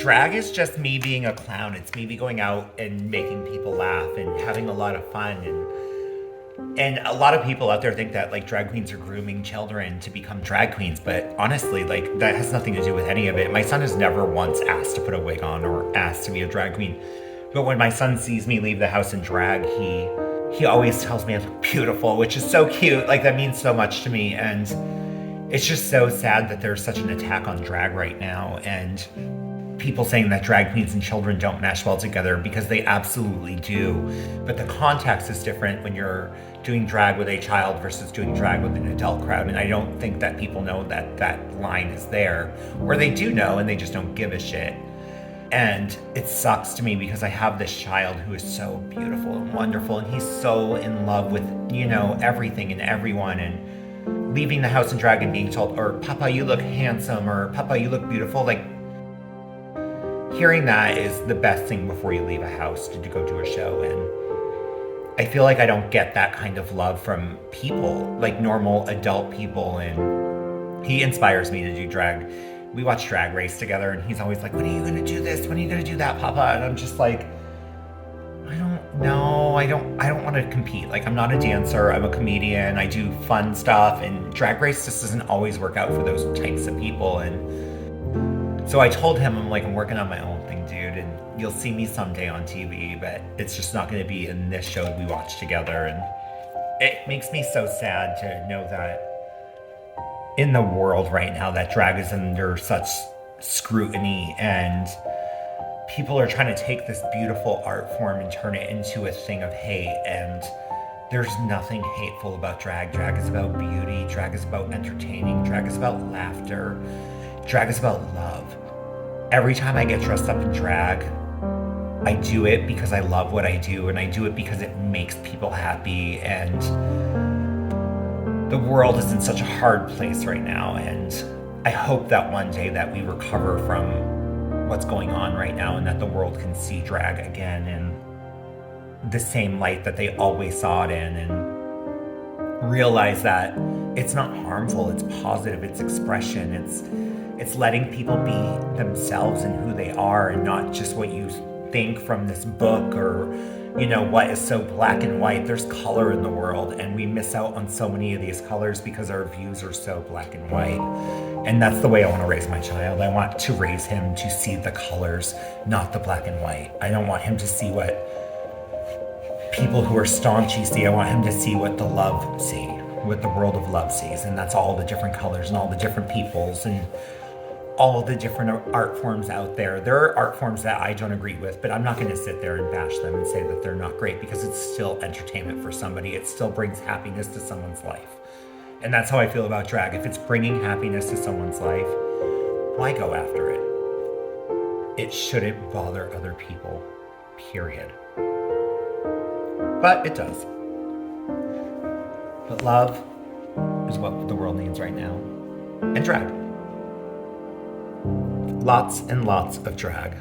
Drag is just me being a clown. It's me going out and making people laugh and having a lot of fun. And a lot of people out there think that like drag queens are grooming children to become drag queens, but honestly, like that has nothing to do with any of it. My son has never once asked to put a wig on or asked to be a drag queen. But when my son sees me leave the house in drag, he always tells me I look beautiful, which is so cute. Like that means so much to me. And it's just so sad that there's such an attack on drag right now. And people saying that drag queens and children don't mesh well together, because they absolutely do. But the context is different when you're doing drag with a child versus doing drag with an adult crowd. And I don't think that people know that that line is there, or they do know and they just don't give a shit. And it sucks to me because I have this child who is so beautiful and wonderful, and he's so in love with, you know, everything and everyone. And leaving the house in drag and being told, or Papa, you look handsome, or Papa, you look beautiful, like hearing that is the best thing before you leave a house to go do a show. And I feel like I don't get that kind of love from people, like normal adult people. And he inspires me to do drag. We watch Drag Race together, and he's always like, when are you gonna do this? When are you gonna do that, Papa? And I'm just like, I don't know. I don't want to compete. Like, I'm not a dancer. I'm a comedian. I do fun stuff, and Drag Race just doesn't always work out for those types of people. And so I told him, I'm like, I'm working on my own thing, dude, and you'll see me someday on TV, but it's just not going to be in this show we watch together. And it makes me so sad to know that in the world right now that drag is under such scrutiny, and people are trying to take this beautiful art form and turn it into a thing of hate. And there's nothing hateful about drag. Drag is about beauty. Drag is about entertaining. Drag is about laughter. Drag is about love. Every time I get dressed up in drag, I do it because I love what I do, and I do it because it makes people happy. And the world is in such a hard place right now, and I hope that one day that we recover from what's going on right now, and that the world can see drag again in the same light that they always saw it in, and realize that it's not harmful, it's positive, it's expression, it's letting people be themselves and who they are, and not just what you think from this book, or you know, what is so black and white. There's color in the world, and we miss out on so many of these colors because our views are so black and white. And that's the way I want to raise my child. I want to raise him to see the colors, not the black and white. I don't want him to see what people who are staunchy see. I want him to see what the love see, what the world of love sees. And that's all the different colors and all the different peoples and all the different art forms out there. There are art forms that I don't agree with, but I'm not going to sit there and bash them and say that they're not great, because it's still entertainment for somebody. It still brings happiness to someone's life. And that's how I feel about drag. If it's bringing happiness to someone's life, why go after it? It shouldn't bother other people, period. But it does. But love is what the world needs right now. And drag. Lots and lots of drag.